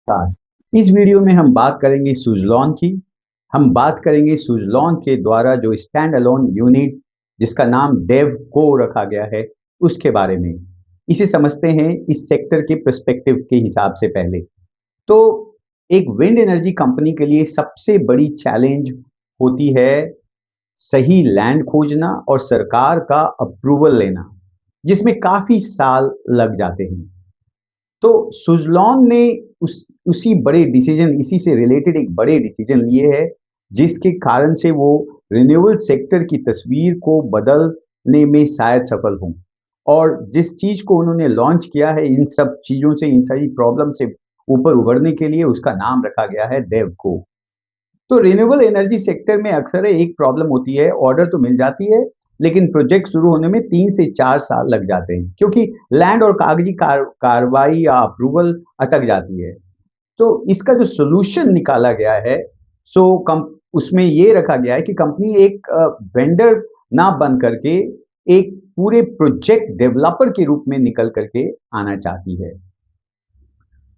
नमस्कार। इस वीडियो में हम बात करेंगे सुज़लॉन की। हम बात करेंगे सुज़लॉन के द्वारा जो स्टैंड अलोन यूनिट जिसका नाम डेवको रखा गया है उसके बारे में। इसे समझते हैं इस सेक्टर के पर्सपेक्टिव के हिसाब से पहले। तो एक विंड एनर्जी कंपनी के लिए सबसे बड़ी चैलेंज होती है सही लैंड खोजना और सरकार का अप्रूवल लेना, जिसमें काफ़ी साल लग जाते हैं। तो सुज़लॉन ने उसी बड़े डिसीजन इसी से रिलेटेड एक बड़े डिसीजन लिए हैं, जिसके कारण से वो रिन्यूएबल सेक्टर की तस्वीर को बदलने में शायद सफल हों। और जिस चीज़ को उन्होंने लॉन्च किया है, इन सब चीज़ों से, इन सारी प्रॉब्लम से ऊपर उभरने के लिए उसका नाम रखा गया है देवको। तो रिन्यूएबल एनर्जी सेक्टर में अक्सर एक प्रॉब्लम होती है, ऑर्डर तो मिल जाती है, लेकिन प्रोजेक्ट शुरू होने में 3 से 4 साल लग जाते हैं, क्योंकि लैंड और कागजी कार्रवाई या अप्रूवल अटक जाती है। तो इसका जो सॉल्यूशन निकाला गया है, सो कम उसमें ये रखा गया है कि कंपनी एक वेंडर ना बन करके एक पूरे प्रोजेक्ट डेवलपर के रूप में निकल करके आना चाहती है।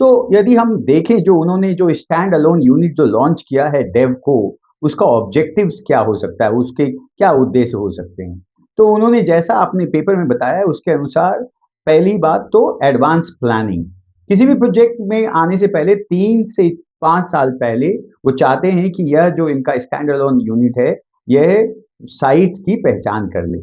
तो यदि हम देखें जो उन्होंने जो स्टैंड अलोन यूनिट जो लॉन्च किया है डेवको, उसका ऑब्जेक्टिव्स क्या हो सकता है, उसके क्या उद्देश्य हो सकते हैं। तो उन्होंने जैसा अपने पेपर में बताया है उसके अनुसार पहली बात तो एडवांस प्लानिंग। किसी भी प्रोजेक्ट में आने से पहले 3 से 5 साल पहले वो चाहते हैं कि यह जो इनका स्टैंड अलोन यूनिट है, यह साइट्स की पहचान कर ले।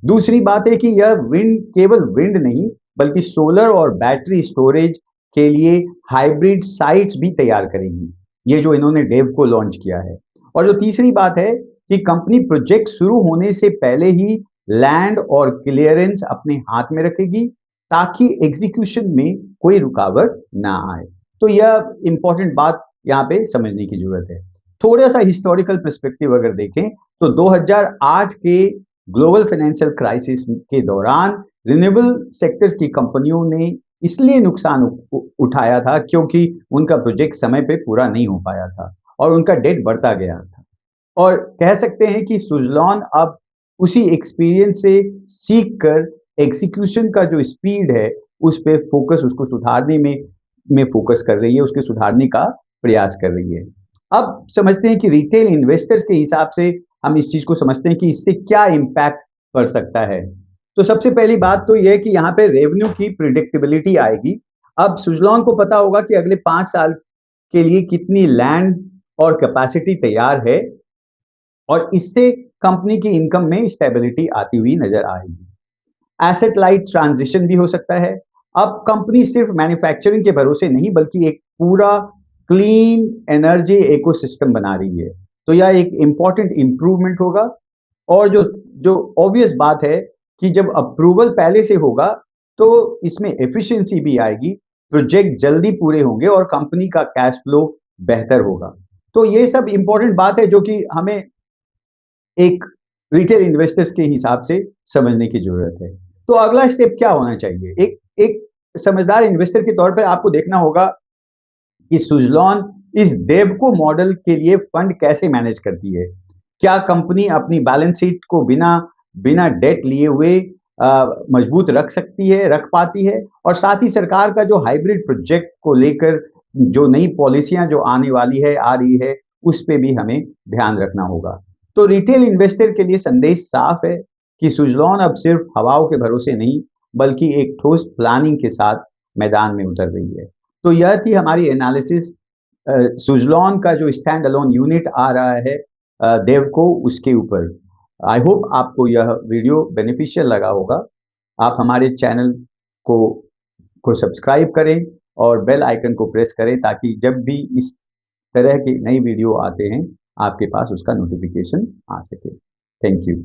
दूसरी बात है कि यह विंड केवल विंड नहीं, बल्कि सोलर और बैटरी स्टोरेज के लिए हाइब्रिड साइट्स भी तैयार करेगी, ये जो इन्होंने डेव को लॉन्च किया है। और जो तीसरी बात है कि कंपनी प्रोजेक्ट शुरू होने से पहले ही लैंड और क्लियरेंस अपने हाथ में रखेगी, ताकि एग्जीक्यूशन में कोई रुकावट ना आए। तो यह इंपॉर्टेंट बात यहाँ पे समझने की जरूरत है। थोड़ा सा हिस्टोरिकल पर्सपेक्टिव अगर देखें तो 2008 के ग्लोबल फाइनेंशियल क्राइसिस के दौरान रिन्यूएबल सेक्टर्स की कंपनियों ने इसलिए नुकसान उठाया था क्योंकि उनका प्रोजेक्ट समय पे पूरा नहीं हो पाया था और उनका डेट बढ़ता गया था। और कह सकते हैं कि सुज़लॉन अब उसी एक्सपीरियंस से सीख कर एग्जीक्यूशन का जो स्पीड है उस पे फोकस, उसको सुधारने में फोकस कर रही है, उसके सुधारने का प्रयास कर रही है। अब समझते हैं कि रिटेल इन्वेस्टर्स के हिसाब से हम इस चीज को समझते हैं कि इससे क्या इम्पैक्ट पड़ सकता है। तो सबसे पहली बात तो यह है कि यहाँ पे रेवेन्यू की प्रिडिक्टेबिलिटी आएगी। अब सुज़लॉन को पता होगा कि अगले 5 साल के लिए कितनी लैंड और कैपेसिटी तैयार है, और इससे कंपनी की इनकम में स्टेबिलिटी आती हुई नजर आएगी। एसेट लाइट ट्रांजिशन भी हो सकता है। अब कंपनी सिर्फ मैन्युफैक्चरिंग के भरोसे नहीं, बल्कि एक पूरा क्लीन एनर्जी इकोसिस्टम बना रही है। तो यह एक इंपॉर्टेंट इंप्रूवमेंट होगा। और जो जो ऑब्वियस बात है कि जब अप्रूवल पहले से होगा तो इसमें एफिशिएंसी भी आएगी, प्रोजेक्ट जल्दी पूरे होंगे और कंपनी का कैश फ्लो बेहतर होगा। तो ये सब इंपॉर्टेंट बात है जो कि हमें एक रिटेल इन्वेस्टर्स के हिसाब से समझने की जरूरत है। तो अगला स्टेप क्या होना चाहिए? एक एक समझदार इन्वेस्टर के तौर पर आपको देखना होगा कि सुज़लॉन इस डेवको मॉडल के लिए फंड कैसे मैनेज करती है। क्या कंपनी अपनी बैलेंस शीट को बिना बिना डेट लिए हुए मजबूत रख पाती है? और साथ ही सरकार का जो हाइब्रिड प्रोजेक्ट को लेकर जो नई पॉलिसियां जो आने वाली है, आ रही है, उस पे भी हमें ध्यान रखना होगा। तो रिटेल इन्वेस्टर के लिए संदेश साफ है कि सुज़लॉन अब सिर्फ हवाओं के भरोसे नहीं, बल्कि एक ठोस प्लानिंग के साथ मैदान में उतर रही है। तो यह थी हमारी एनालिसिस सुज़लॉन का जो स्टैंड अलोन यूनिट आ रहा है देवको, उसके ऊपर। आई होप आपको यह वीडियो बेनिफिशियल लगा होगा। आप हमारे चैनल को सब्सक्राइब करें और बेल आइकन को प्रेस करें, ताकि जब भी इस तरह के नई वीडियो आते हैं आपके पास उसका नोटिफिकेशन आ सके। Thank you.